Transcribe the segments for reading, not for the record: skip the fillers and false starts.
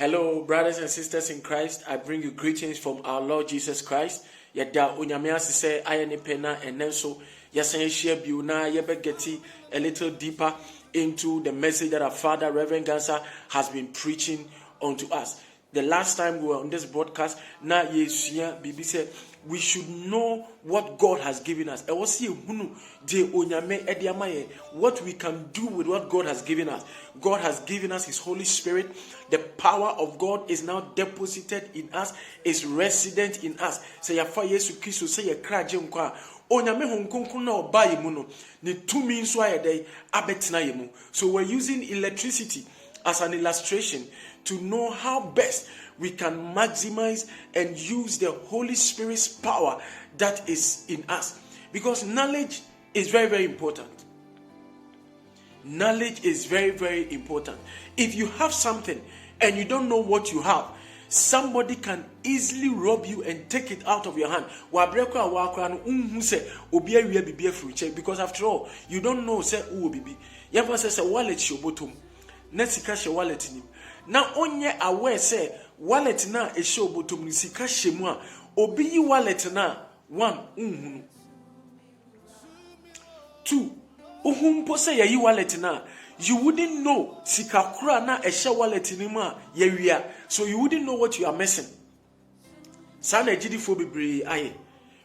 Hello, brothers and sisters in Christ. I bring you greetings from our Lord Jesus Christ. Yada unyame asise ayene pena enenso yasan share biu na yebegeti a little deeper into the message that our father Reverend Gansa has been preaching unto us. The last time we were on this broadcast, na yesuya bibi said we should know what God has given us. What we can do with what God has given us. God has given us His Holy Spirit. The power of God is now deposited in us, is resident in us. Say ya fa Yesu Kristo say ya kraje nkwa. Onyame honkonkon na obaye mu no ne tumi nso ayedai abetena yemu. So we're using electricity as an illustration to know how best we can maximize and use the Holy Spirit's power that is in us. Because knowledge is very, very important. Knowledge is very, very important. If you have something and you don't know what you have, somebody can easily rob you and take it out of your hand. Because after all, you don't know say who will be. You ever say wallet shobotum. Nesika she wallet ni. Now onye aware say wallet na e show bottom ni sika shemu a obi yi wallet na one unhunu. 2 uhumpo say yi wallet na you wouldn't know sika kura na e share wallet ni ma yewia, so you wouldn't know what you are missing. Sana ejidifo bebre aye.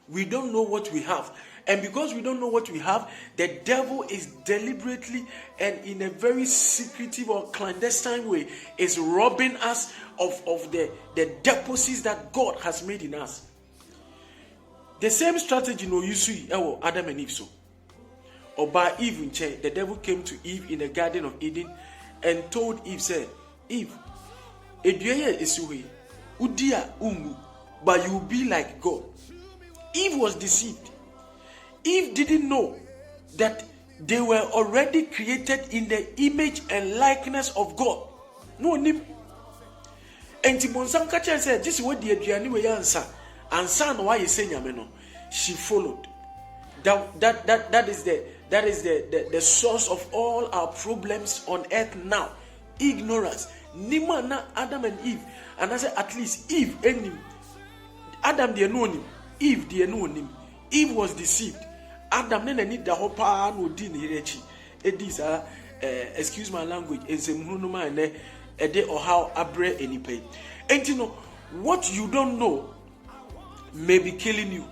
We don't know what we have. And because we don't know what we have, the devil is deliberately and in a very secretive or clandestine way is robbing us of the deposits that God has made in us. The same strategy no use Adam and Eve so. Or by Eve in chair, the devil came to Eve in the Garden of Eden and told Eve, said, Eve, Eduye isuwe, udia umu, but you will be like God. Eve was deceived. Eve didn't know that they were already created in the image and likeness of God. No nim. And Tibonsam Kacha said, this is what the Adriani way answer. And son, why you say no? She followed. That is the source of all our problems on earth now. Ignorance. Nima na Adam and Eve. And I said, at least Eve and him. Adam they know him. Eve they know him. Eve was deceived. Adam nene need the hopa no din hirechi. Edis excuse my language. Ezemhunuma ene ede or how abre enipe. And you know what you don't know may be killing you.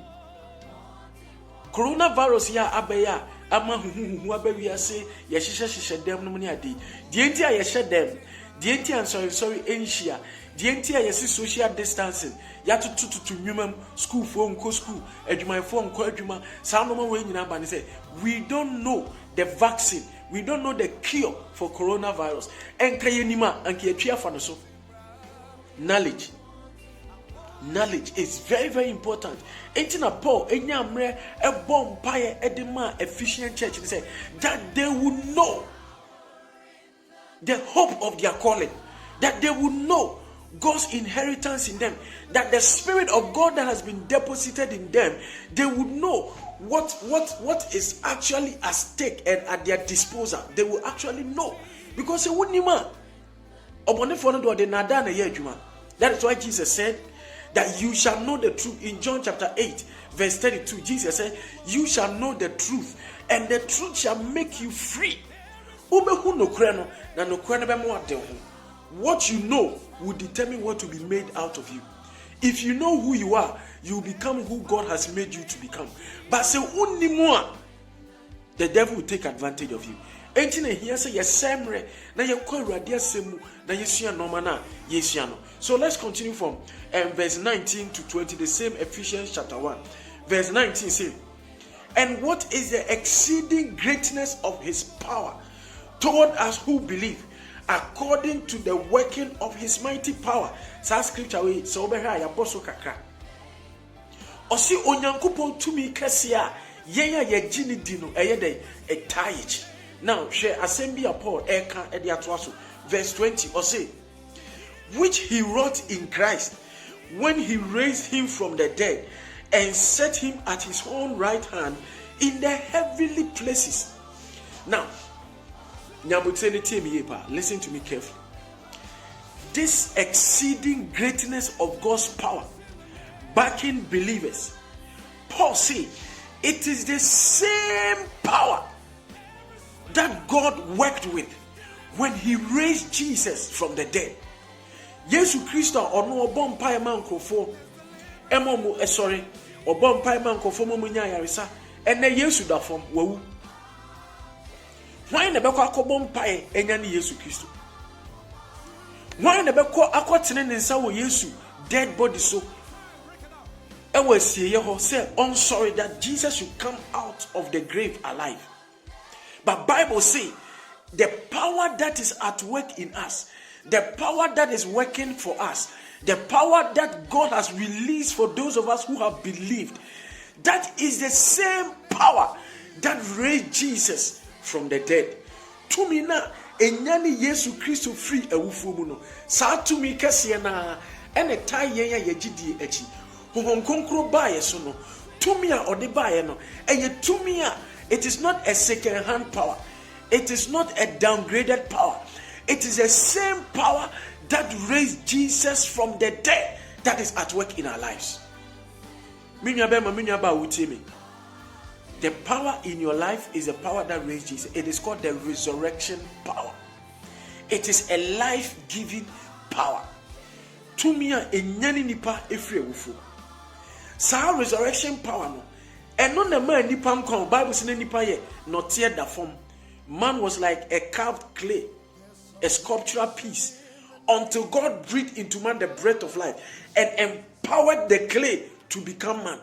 Coronavirus ya abeya ama hu abeya say yeshisha dem no mani ade. The entia yeshe dem. The entia sorry enhia. The entire yes social distancing. Ya to nwumam school for unko school, edwuma for unko edwuma. Sa no ma we nyina ba ne say we don't know the vaccine. We don't know the cure for coronavirus. Enka yenima anka yetwa fa no so. Knowledge is very, very important. Entina Paul enya mre e bom paye edema efficient church say that they will know the hope of their calling, that they will know God's inheritance in them, that the Spirit of God that has been deposited in them, they would know what is actually at stake and at their disposal. They will actually know, because they wouldn't man. That is why Jesus said that you shall know the truth. In John chapter 8 verse 32, Jesus said, you shall know the truth, and the truth shall make you free. What you know will determine what will be made out of you. If you know who you are, you will become who God has made you to become. But say unimua, the devil will take advantage of you. So let's continue from verse 19 to 20, the same Ephesians chapter 1. Verse 19 says, and what is the exceeding greatness of his power toward us who believe, according to the working of his mighty power. Sa scripture we so be ha ya boso kakra. Osi onyankopon tumi kese a yen a ye gini di no eye dey etaich. Now share assembly of Paul eka e de atoaso verse 20 osi which he wrought in Christ when he raised him from the dead and set him at his own right hand in the heavenly places. Now listen to me carefully. this exceeding greatness of God's power backing believers, Paul said, it is the same power that God worked with when he raised Jesus from the dead. Yesu Christo ono obom pae mankofo emomo sorry obom pae mankofo mo nya yaresa ene Yesu da fom wawu. Why na bekọ akobom pae enya ne Yesu Christo? Why na bekọ akotene ne nsa wo Yesu dead body so e was ye ho say I'm sorry that Jesus should come out of the grave alive. But Bible say the power that is at work in us, the power that is working for us, the power that God has released for those of us who have believed, that is the same power that raised Jesus from the dead. To me na enyani Yesu Christo free ewufu mu no. Sa to me kese na ene tai yen ya yegidi echi. Honhom konkro bae so no. To me a ode bae no. Eye to me a it is not a second hand power. It is not a downgraded power. It is the same power that raised Jesus from the dead that is at work in our lives. The power in your life is the power that raised Jesus. It is called the resurrection power. It is a life-giving power. Tumia enyani nipa efre wufu. Sa resurrection power no. Eno na man nipa nkon Bible say nipa ye not yet the form. Man was like a carved clay, a sculptural piece, until God breathed into man the breath of life and empowered the clay to become man.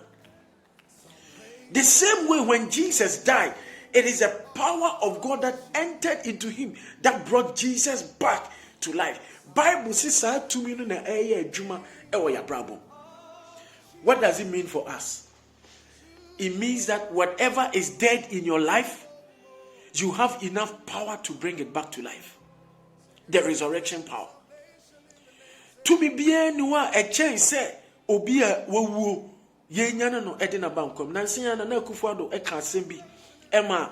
The same way when Jesus died, it is the power of God that entered into him that brought Jesus back to life. Bible says, what does it mean for us? It means that whatever is dead in your life, you have enough power to bring it back to life. The resurrection power. To be bien noa a change say obia wo ye nyana no edina bankom nansia na Akufo-Addo e ka sembi ema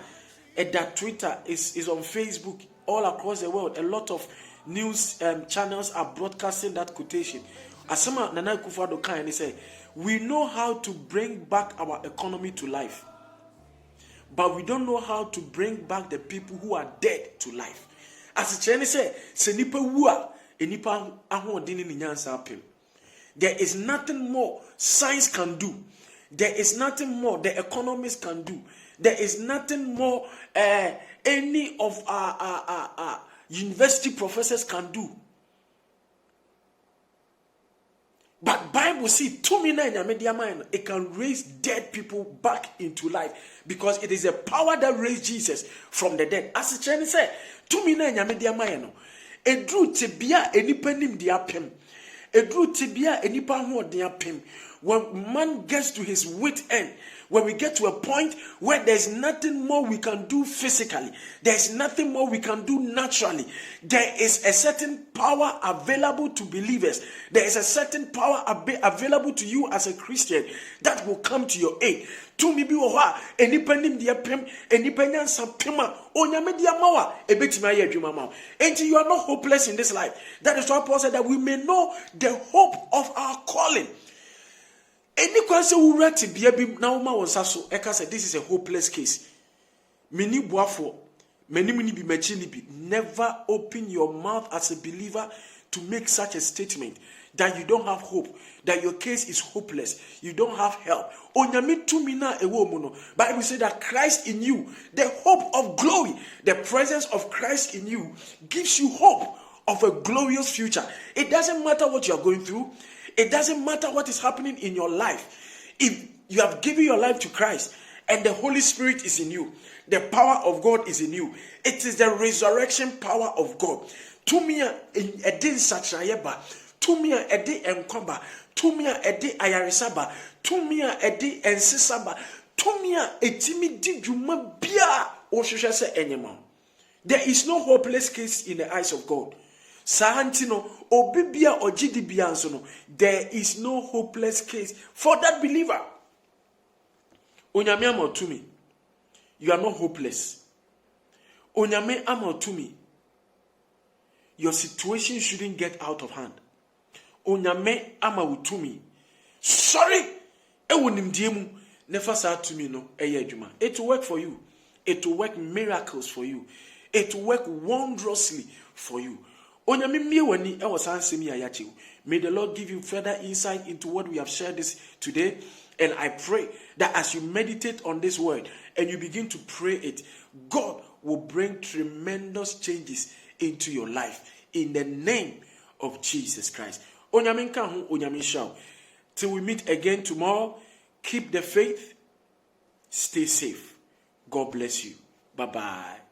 that Twitter is on Facebook all across the world. A lot of news channels are broadcasting that quotation. Asema Nana Akufo-Addo kan and say, we know how to bring back our economy to life, but we don't know how to bring back the people who are dead to life. As the Chinese say, se nipa wua enipa ahoɔden ne nyansa apem. There is nothing more science can do. There is nothing more the economists can do. There is nothing more any of our university professors can do. But Bible see it can raise dead people back into life because it is a power that raised Jesus from the dead. As the Chinese say, edru tibia enipa nim de apem. Edru tibia enipa ho de apem. When man gets to his wit end, when we get to a point where there's nothing more we can do physically, there's nothing more we can do naturally, there is a certain power available to believers. There is a certain power available to you as a Christian that will come to your aid. To me be oha enipanim dia pem enipanya sapema onyame dia mawa ebetima ye adwuma mawa. And you are not hopeless in this life. That is why Paul said that we may know the hope of our calling. Any question who read to be a bit now, Eka said, this is a hopeless case. Many buafo, many be machinibi. Never open your mouth as a believer to make such a statement that you don't have hope, that your case is hopeless, you don't have help. Onyame tumina ewomono. Bible says that Christ in you, the hope of glory, the presence of Christ in you gives you hope of a glorious future. It doesn't matter what you are going through. It doesn't matter what is happening in your life. If you have given your life to Christ and the Holy Spirit is in you, the power of God is in you. It is the resurrection power of God. Tumia edin satrayeba, tumia edi enkwaba, tumia edi ayarisaba, tumia edi ensisaba, tumia etimi di dwuma bia ohwehwe se enyema. There is no hopeless case in the eyes of God. Sahantino obibia ojidibia ansono. There is no hopeless case for that believer. Onyame amotumi. You are not hopeless. Onyame amotumi. your situation shouldn't get out of hand. Onyame ama utumi. Sorry, ewo nimdie mu nefa sa tumi no eye adwuma. It will work for you. It will work miracles for you. It will work wondrously for you. Onyame mie wani ewo sansemi ayache. May the Lord give you further insight into what we have shared this today. And I pray that as you meditate on this word and you begin to pray it, God will bring tremendous changes into your life in the name of Jesus Christ. Onyame nka ho, onyame shao. Till we meet again tomorrow, keep the faith, stay safe. God bless you. Bye-bye.